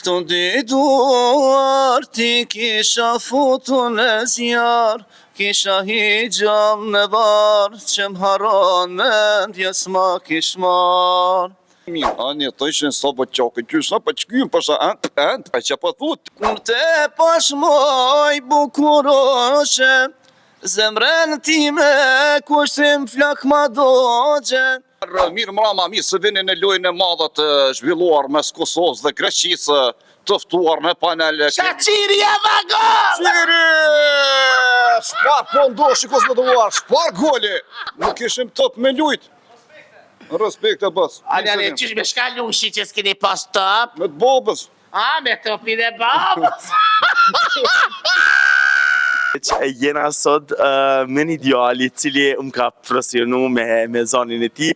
Këto ditur ti kisha futu në zjarë, kisha higjall në barë, që m'haron mendjes ma kish marë. Ani të ishin sa po qake qysa, po qkym përsa pa që po thut. Kur te pashmoj bukuroshe, zemrën time kushtim flak ma doqe. Mirë mrama, mirë se vini në lojën e madhe të zhvilluar mes Kosovës dhe Greqisë, tëftuar në panel. Shaqiri e vagon! Qiri! Shpar po ndoshi Kosovëtuar, shpar goli! Nuk ishim top me lujt. Respekte bas. Ale, qysh me shkalushi që s'kini pas top? Me të babës. A, me topin e babës? Jena sot me një djali cili më ka presionu me zanin e ti,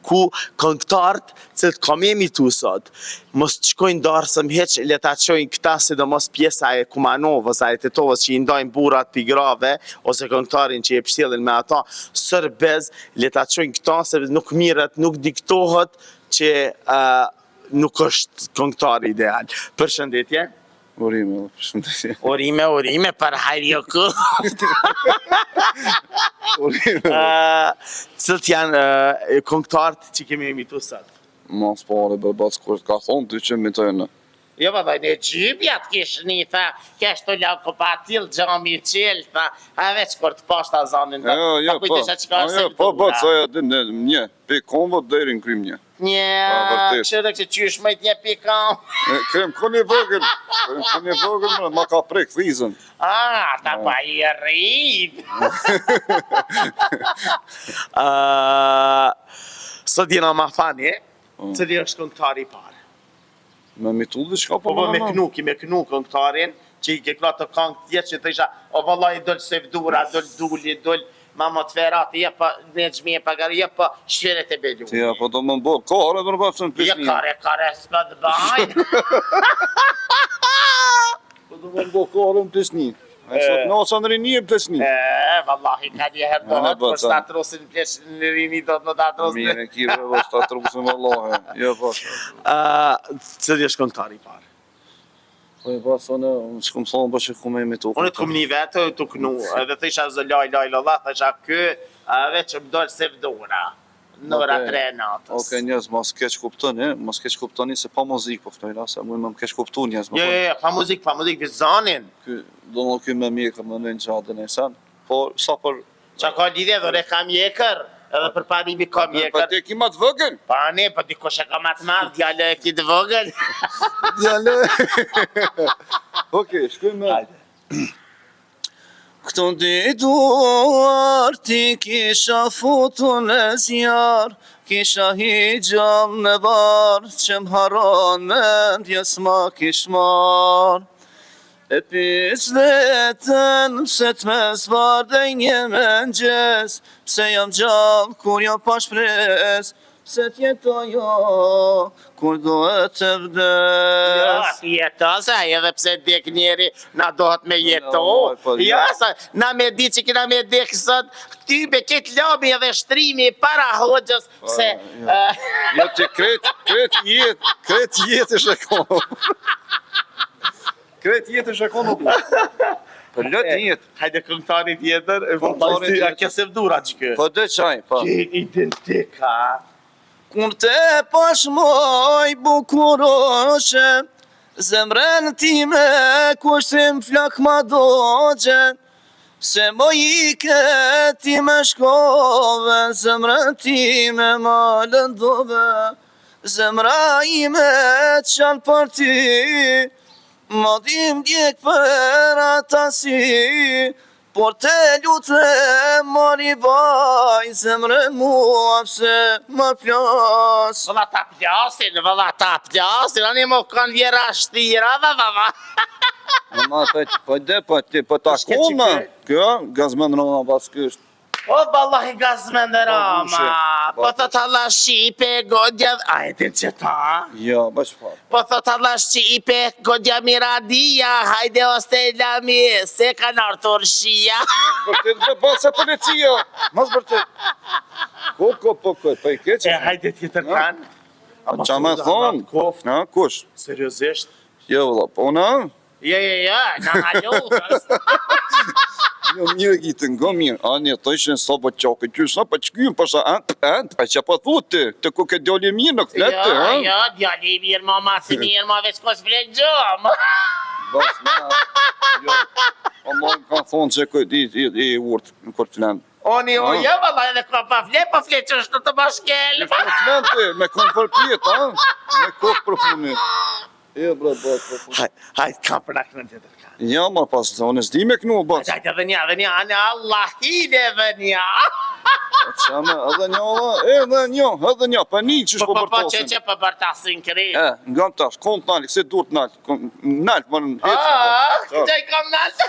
ku këngëtarët që të kam emitu sot, mos të shkojnë darësëm heq, le ta qojnë këta sidomos pjesa e Kumanovës, a e Tetovës që i ndajnë burat për grave, ose këngëtarin që i pështjelin me ata, sërbez, le ta qojnë këta, se nuk miret, nuk diktohet që nuk është këngëtar ideal. Përshëndetje. Orime, përshëndetje. Orime, për hajrjo ku. Orime. Cëlt janë këngëtarët që kemi emitu sot? Mas pare bërbat s'kur ka thonë, 200 mitojnë. Jo, më dojnë e gjybjat kish një, tha, kesh të lako pa t'il, gjami qel, tha, a veç kur të pashta zanin, tha, Po, sa e din, një, pe konvët deri në krym një. Një, qërë që qysh mëjt një pikam. Krem kënë i vogël, ma ka prek thizën. Ta pa i rrit. Sot jena ma fani, cili është këngëtari i parë? Me mitu dhe shka po me knu këngëtarin, që i ke kla të këngë tjetë që të isha, o vëllaj dëllë sevdura, dëllë dulli, dëllë mama të ferat, je pa në gjmije pagar, je pa shqyret e bellu. Ja, po do më mbo, kare dhe në bëpë së në pisni. Je kare s'ka të bajnë. Po do më mbo kare në pisni. E sot në osa në rini e pësni. Vallahi, ka një herë dohet, për s'ta trusin plesh në rini do të në ta trusin. Mire, kire, dhe s'ta trusin vallahi. Jo, pasha. Cëli është këngëtari i parë? Po e pasha, unë që këmë thonë, që këmë e me tukë. Unë të këmë një vetë të kënu, edhe të isha zë laj, të isha kë, veç më dojnë se vdora. Në ora 3 natës. Oke, njëz, mas keq kuptoni, se pa muzik po ftojnë, se mujnë më keq kuptu njëz. Jo, pa muzik, vizanin. Do më kjo me mjekër më në gjadën e sen, por sa për... Qa ka lidhje, dhore ka mjekër, edhe për parimi ka mjekër. Pa ti e ki ma të vëgën? Pa ne, pa dikush e ka ma të marrë, djale e ki të vëgën. Djale... Oke, shkujmë me... Këto ditur ti kisha futu në zjarë, kisha higjall në barë, që m'haron mendjes ma kish marë. E pis vetën, pse t'me zbardej një mëngjes, pse jam gjallë kur jo pa shpres, pse t'jetojo kur dohet të vdes. Jeto, sa edhe pse dek njeri, na dohet me jeto. Jo, sa, na me di që kina me dek sot, tybe ketë lobi edhe shtrimi para hoxhës, se... Jo, që kret jetë është e kono. Kret jetë është e kono. Për lëtë jetë. Hajde këngëtari tjetër, a kese vdura që kë? Po dhe qaj, po. Që identika. Kur te pashmoj bukuroshe, zemrën time kushtim flak ma doqe, se mo i këti me shkove, zemrën time ma lëndove, zemra ime qanë për ty, ma dim djek për ata si, por te lutë mori vaj, zemrën mua pse më plas. Vëlla ta plasin, ani mo kanë vjera shtira, vava. Ma, po ta koma, kjo, gazmen rona pas kështë. O, vallahi gazmen dhe rama, po thot Allah Shqipe, godja... A e din që ta? Jo, bash fa. Po thot Allah Shqipe, godja miradia, hajde o stelami, se kanë artur shia. Bërtet, po se policia, mas bërtet. Po i keqe. E hajde tjetër kanë. Qa me thonë? Kush? Seriosisht? Jo, valla, po na? Jo, na lutas. Jo, mirë gjitën, nga mirë. Ani, të ishen sa po qake, qysa pa qkym, pasha, pa që pa thutë të ku ke djali mirë në këfletë, ha? Jo, djali mirë, ma si mirë, ma veç kos flet gjumë. Bas, na, jo, pa ma ka thonë që i urtë në kërë flenë. Oni, jo, valla, edhe pa flet që është të bashkel. Në kërë flenë, me kënë për pjetë, ha? Me kokë për punit. E, bra, bra, Hajt, kam për nakë në tjetër. ja, ma pas, unë s'di me kënu, bas. Hajde, dhe nja, anë Allah, hide dhe nja. Qame, edhe njo, pa një që shpo bërtasin. Që për bërtasin kri. Nga më tash, kom të nalë, këse dur të nalë, nalë, më në hecë. Që i kam nalë.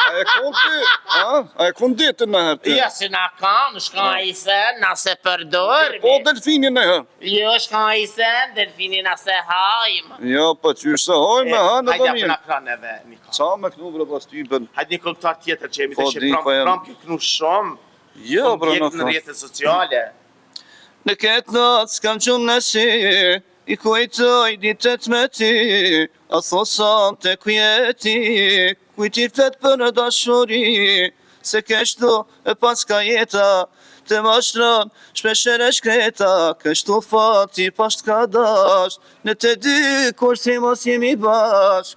A e kom ty, a e kom ditë në herë ty. Jo, si na kam, shka i sen, na se përdormi. Po delfini në herë. Jo, shka i sen, delfini na se hajmë. Jo, pa qysh se hojme, ha, në Hajde, të për mirë. nakë në edhe, Niko. Qa me kënu, bre, pas ty, bën. Hajde një këngëtar tjetër që jemi Po, të që di, po, jam- pram kjo kënu shumë. Jo, bre, Në në rjetët sociale. Në këtë natë s'kam qumë në shi, i kujtoj ditët me ti, a thosa të kujeti, kujti fet për në dashuri, se kështu e pas ka jeta, të mashtron, shpesher e shkreta, kështu fati pasht ka dasht, në të dy kur si mos jemi bashk.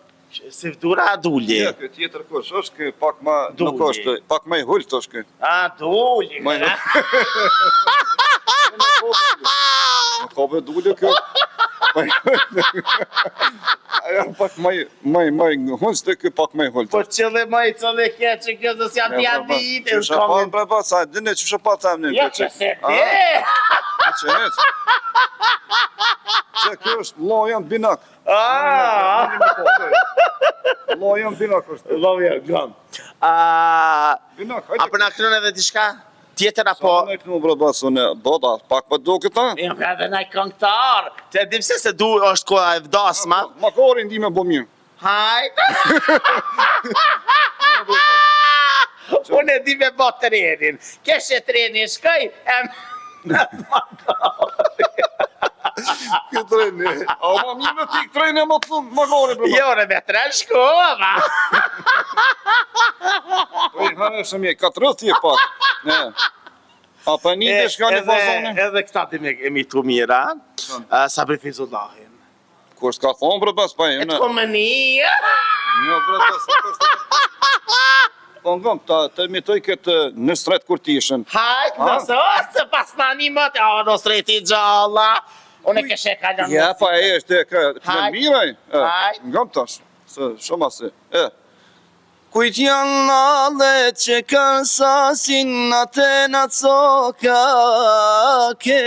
Si vdura adulje. Ja, këtë tjetër kush, është kë pak ma, Dulli. nuk është, pak ma i hullt është kë. Adulje. Ma i Në kove dulli kë. Aja pak ma i hunës të kë pak ma i hullt. Po qëlle ma i qëlle kje që kjo zës janë diabit. Që shapat, bre, pa, sa, dine që shapat të emnin. Ja, që se di. Që hec. Që kjo është lojan binak. Lojan binak është. Lovja, gëm. Binak, A për nakë në edhe t'i shka? Tjetër apo? Po, në kënu, bre, basune, boda, pak pa do këta? Jo, pra dhe naj këngëtar. Të edhim se du është koha e vdasma. Ma kori ndi me bo mirë. Hajde. Unë e di me bo trenin. Keshe trenin shkoj, Këtë treni. A ma mirë me ti treni e ma të thunë, ma kori, bre, jo re me tren shkova. Po i hane shë mje, 40 pak. Ne. A pa një dhe shka një fazone? Edhe këta ti me emitu mira. Sabri Fizullahin. Kur s'ka thonë, bre, bas, pa E e të komëni. Jo, bre, bas, nuk është. Po ngëm, të imitoj këtë në stret kur t'ishën. Hajt, nëse ose pas në animat, në sreti gjalla. Unë e këshe kalon Ja, pa e është e këtë në Hajt. miraj. Hajt. Ngëm tash, se shumë asë. Kujt janë nallet që kanë sasin atë në coka ke,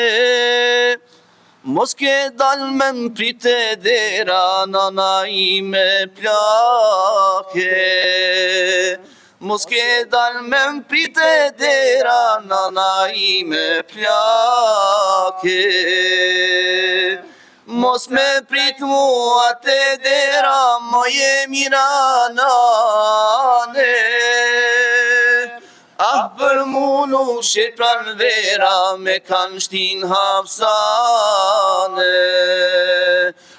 mos ke dal me m'prite dera nana i me plake. Mos ke dal me m'prite dera nana i me plake. Mos me prit mua te dera, mo je mira nane. Ah, për mu nuk shet pran vera, me kanë shtin hapsane.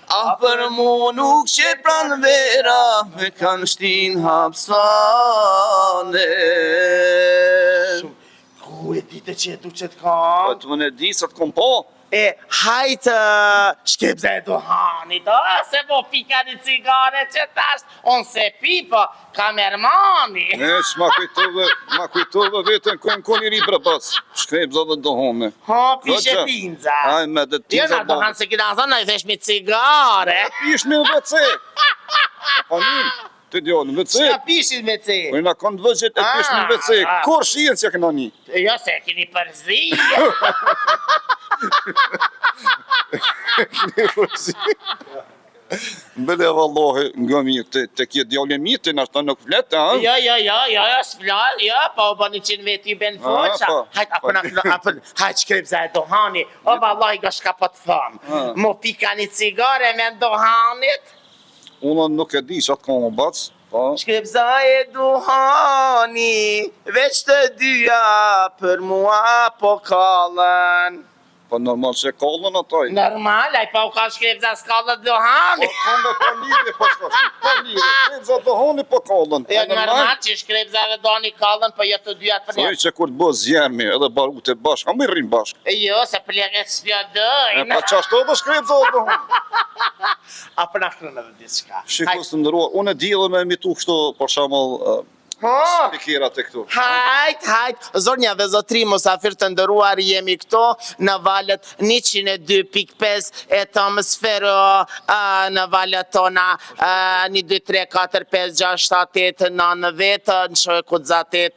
Ah, për mu nuk shet pran vera, me kanë shtin hapsane. Ku e dite që e du që t'ka? Po të më në di sa të kom po. E hajtë shkepze e Duhanit, se po pika një cigare që tash, unë se pi, po kamermani. Ne që ma kujtove vetën kojnë koni ri bre bas. Shkrejp zë dhe dohome. Ha, pishe pinza. Aj, me dhe Jo, tinza na dohan se kina thënë, na i thesh me cigare. Ish me në WC. Pa njën, të djonë, në WC. Qa pishin me ce? Po i na kanë vëzhet e pish në WC. Kur shien që këna një? Jo, se kini përzi. Mbele vallohi nga mirë, të kje djallë mitin, ashtë ta nuk fletë, ha? Jo, s'flal, jo, po o bani 100 veti ben foqa. po. Hajt, hajt shkrepza e dohani, o vallaj ga shka po të thëmë. Mo pika një cigare me dohanit. Unë nuk e di që atë ka më bacë, po. Shkrepza e duhani, veç të dyja për mua po kallën. Po normal që e kallën ataj. Normal, ai pa u ka shkrepza s'kallët dohani. Po me po lirë, po s'ka shi. Po lirë, shkrepza dohani po kallën. Jo, normal që shkrepzave dohani kallën, po jo të dyat për Soi një. që kur të bëz zjermi edhe barute bashkë, a më rrim bashkë. Jo, se pleket E s'pjodojnë. pa qashto dhe shkrepza dohani. A për na krënë edhe diçka. Shikos të ndërruar, unë e di edhe me emitu kështu, për shembull, spikirat e këtu. Hajt, zonja dhe zotri mosafir të ndëruar jemi këto në valet 102.5 e të atmosfero në valet tona 1, 2, 3, 4, 5, 6, 7, 8, 9, 10, në shoj kudzatet.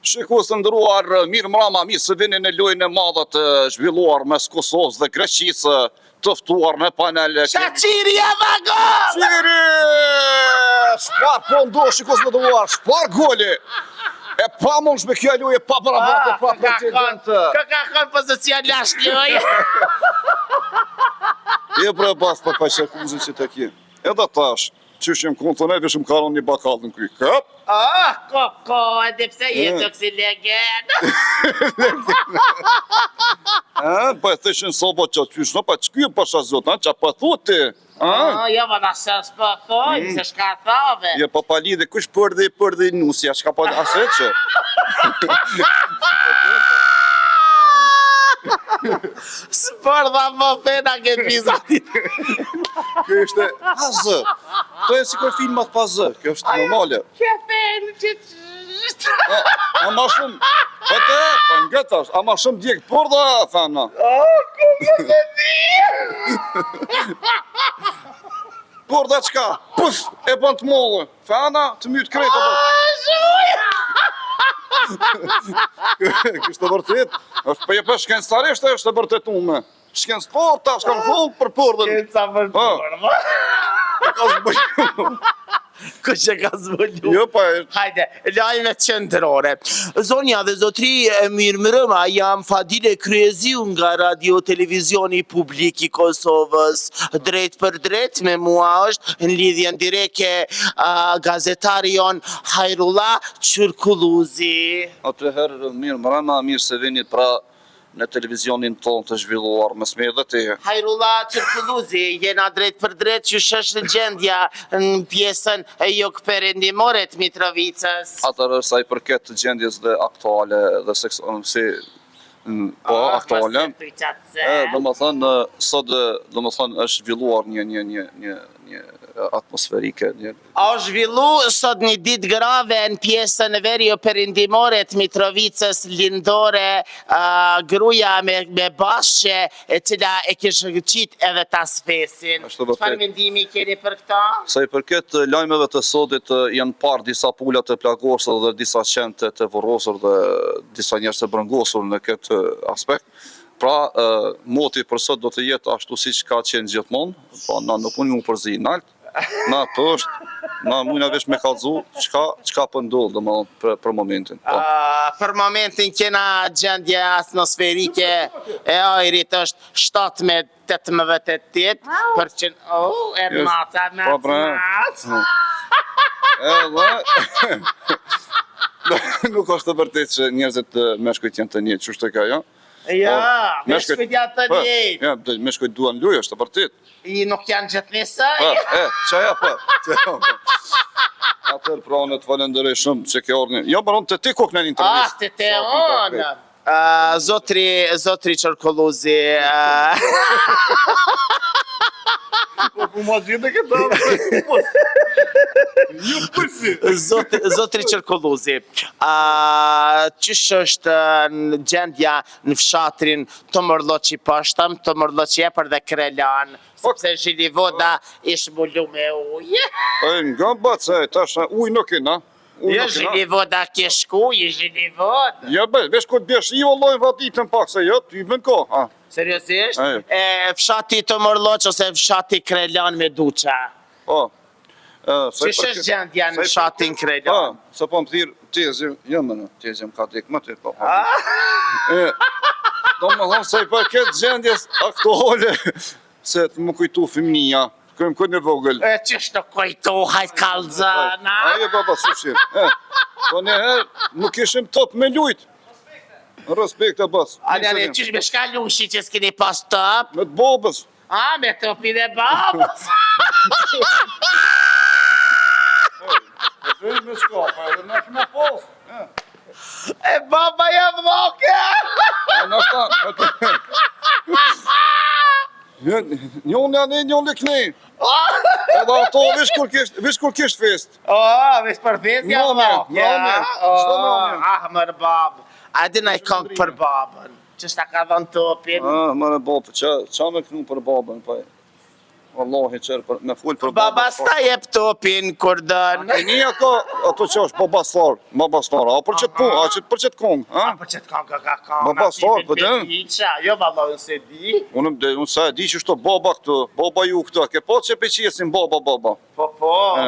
Shikos të ndëruar, mirë mrama, mirë se vini në lojën e madhe të zhvilluar mes Kosovës dhe Greqisë, tëftuar në panel. Shaqiri e vagon! Qiri! Shpar po ndo, shikos të ndëruar, shpar goli! E pa mund shme kjo lojë, pa barabatë, pa precedentë. Ka kon pozicion lash lojë. E bre bas pa pa shakuzën që të kje. Edhe tash, që shëm konë të neve shmë karon një bakal në kry. Këp? Koko, edhe pse jetë kësi legend. Pa e theshin soba që qysh, no pa që kjo pasha zot, që pa thuti? Jo, vëna se s'po thojmë, se shka thove. Jo, pa pa lidhe, kush përdi nusja, shka pa ase që? S'për dha më fena këtë bizatit. Kjo ishte pazë. To e si kur filmat pazë, kjo është normale. Kjo fenë që A ma shumë, po të, po nga tash, a ma shumë djekë për da, thana. Por da qka, puf, e bën të mollë, thana, të mytë krejtë, kështë të vërtet, është për jepë shkencëtarisht, është të vërtet ume. Shkencëtar, ta shka në full për përdën. Sa për përë. E ka zbëllu. Kështë ka zbëllu. Jo, pa e... Hajde, lajme qendrore. Zonja dhe zotri, mirë mërëma, jam Fadile Kryeziu nga Radio Televizioni Publik i Kosovës. Drejt për drejt me mua është në lidhjen direke gazetari jon Hajrullah Çurkulluzi. Atëherë, mirë mërëma, mirë se vinit pra në televizionin tonë të zhvilluar mes me dhe te. Hajrullah Çurkulluzi, jena drejt për drejt që shështë gjendja në pjesën e jog perëndimore të Mitrovicës. Atërë sa i përket të gjendjes dhe aktuale dhe aktuale. Do më thënë, sot do më thënë është zhvilluar një atmosferike. A zhvillu sot një ditë grave në pjesën e veri o perëndimore të Mitrovicës lindore gruja me bashkë e cila e kishë qit edhe tas fesin. Çfarë mendimi keni për këta? Sa i përket lajmeve të sotit janë parë disa pula të plagosur dhe disa qenë të vorosur dhe disa njerëz të brëngosur në këtë aspekt. Pra, moti për sot do të jetë ashtu si që ka qenë gjithmonë, pa na nuk unë më përzi nalt, na pësht, na mujna vesh me kalzu, qka për ndodhë dhe më për momentin. Për momentin kena gjendje atmosferike e ajrit është 17-18, për që... Ermaca. Nuk është të vërtet që njerëzit meshkujt janë të njëtë, që është të ka, ja? Ja, meshkujt janë të njëtë. Ja, meshkujt duan luj, është të vërtet. I nuk janë gjithë njësaj. Qaja për. Atër pra në të falenderoj shumë që ke orë një. Jo, baron të ti kuk në një intervjist. Të te onë. Zotri Çurkulluzi. Po ma gjithë këta. Një përsi. Zotri Çurkulluzi, qysh është në gjendja në fshatrin të Mërloqi Poshtëm, të Mërloqi Epër dhe Krelan, sepse Zhilivoda ish mullu me ujë. Nga batë, tash ujë nuk e na. Jo Zhilivoda ke shku, i Zhilivoda. Ja be, vesh ku të bjesh i vëllojnë vaditën pak se jo, ty vën ko. Seriosisht? Fshati të Mërloq ose fshati Krelan me duqa? Qysh është gjendja në fshatin Krelan? Se po më thirë, tezim, jo më në, tezim ka dik më të po. Do më thonë se i përket gjendjes aktuale, se të më kujtu fëmnia, kërëm këtë në vogël. Qysh të kujtu, hajt kalzana? Aje baba sushir. Po njëherë, nuk ishim top me lujt. Respekt e bas. Ani, qysh me shka lushi që s'kini pas top? Me të babës. A, me topin e babës. Dhe me shkapa, edhe në shumë pas. E baba jam dhoke. Njën janë njën këni. Edhe ato vish kur kisht fest. Vesh për fest jam dhoke. Mërë babë. A di na i këngë për babën. Që shta ka dhënë topin. Mërë babë, qa me kënu për babën, pa. Wallahi qërë, me full për babën. Baba sta jep topin kur dënë. E një ato që është babastar, a për qëtë pun, a për qëtë kong, a? Për qëtë këngë ka këngë. Baba star, për të? Jo, baba, unë se di. Unë sa e di që shto baba këtu, baba ju këtu, ke po që peqesin baba. Po,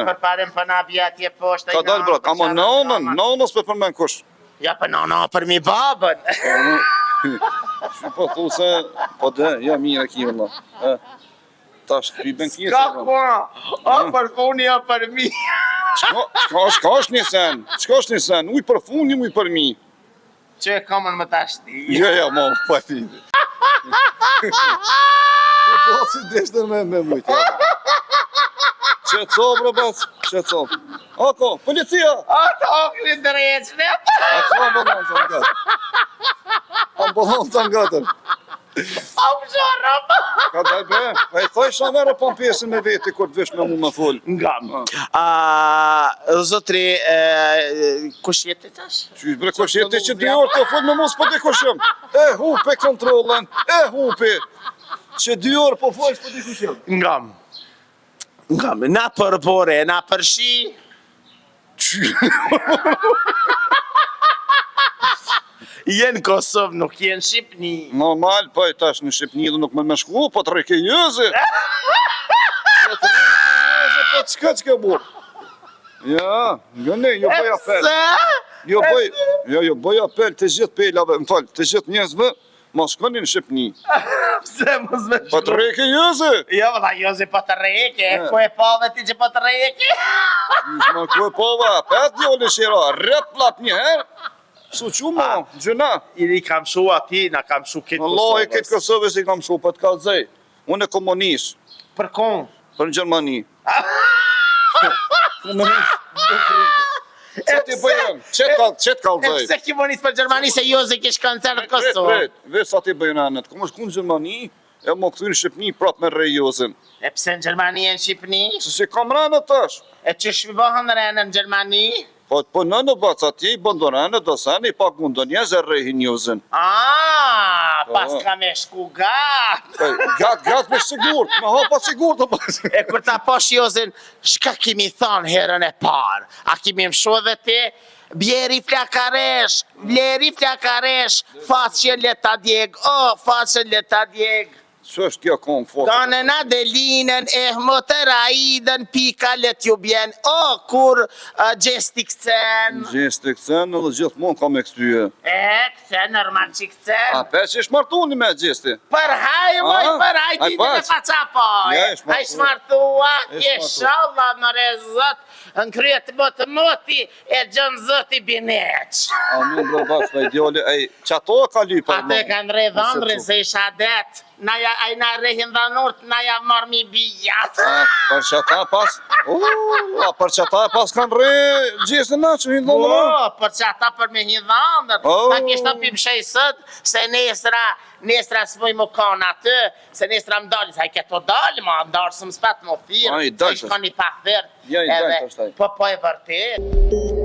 për parem për nabi atje poshtë. Ka dalë brat, ama nënës për përmen kush. Ja për nëna për mi babën. Që po thu se, po dhe, ja mirë e kjivë, tash të bën kjesë. Ska kua, për funi o për mi. Qka është një sen, uj për funi, uj për mi. Që e kamën më tashti. Ja, ma, pa ti. Që po si deshte me mujtë. Që co, bro, bas, që co. Ako, policia! Ato okri dreqne. Ako, ambulans të nga gëtër. Ambulans të nga gëtër. Am zhorëm. Ka daj be, e i thoj shamerë për pjesën me veti kur të vish me mu me full. Ngam. Zotri, kush jeti tash? Qysh bre, kush jeti që 2 orë të full me mu s'po di kush jëm. E hupe kontrolën, e hupe. Që 2 orë po full s'po di kush jëm. Ngam. Na për bore, na për shi. Jenë Kosovë, nuk jenë Shqipni. Normal, pa i tash në Shqipni dhe nuk me shku, po të reke jëzë. Po të shka që ke burë. Ja, ngëne, jo bëj apel. Jo bëj apel të gjithë pelave, më falë, të gjithë njëzve, ma shkoni në Shqipni. Pse mos me shku? Po të reke jëzë. Jo, vëlla, Jozi po të reke, ku e pove ti që po të reke? Ma ku e pova, 5 djoli shira, rrët plat njëherë. Su që ma, gjëna. I kam shu ati, na kam shu këtë Kosovës. Allah, i këtë Kosovës i kam shu, për të kalëzej. Unë e komunist. Për kon? Për në Gjermani. Që ti bëjën? Që të kalëzej? Pse komunist për Gjermani se Jozi kish koncert në Kosovë? Vetë sa ti bëjën anet. Këmë është ku në Gjermani, e më këthy në Shqipni prap me rej Jozin. E pse në Gjermani e në Shqipni? Se si kam rënë tash. E që shvibohën rënë në Gjermani? Po në bac atje i bëndorane do sani pak mundon jezë rehin Jozin. Pas ka me shku gatë. Gatë me sigurt, me hapa sigurt të pas. E kur ta posh Jozin, shka kimi thonë herën e parë? A kimi më shu dhe ti? Bleri flakaresh, faqen leta djeg, faqen leta djeg. Që është kjo kongë fotë? Danën adelinën, motoraidën, pika let ju bjen, kur gjesti këcen. Gjesti këcen edhe gjithë mund ka me këtyje. Këcen, normal që këcen. A pe që ish martuni me gjesti? Përhaj, përhaj, ti të faqa poj. A ish martua, jeshallah në rezot, në kryet moti, e gjënë zoti bineq. A në bro bas, me ideali, që ato e ka lypa? Ate kanë redhëndrin se isha det. A i na rehin dhanurt, na ja marrë mi bijat. Për që ta pas, për që ta pas kanë re gjesti na që hinë dhëndra? Për që ta për me hinë dhëndër. Ta kishtë të pim shejsët, se nesra s'moj më kanë atë, se nesra më dalë, sa i keto dalë, ma ndarë së më spetë më firë, se i shkoni pa thërë. Ja, i dalë të shtaj. Po e vërtet.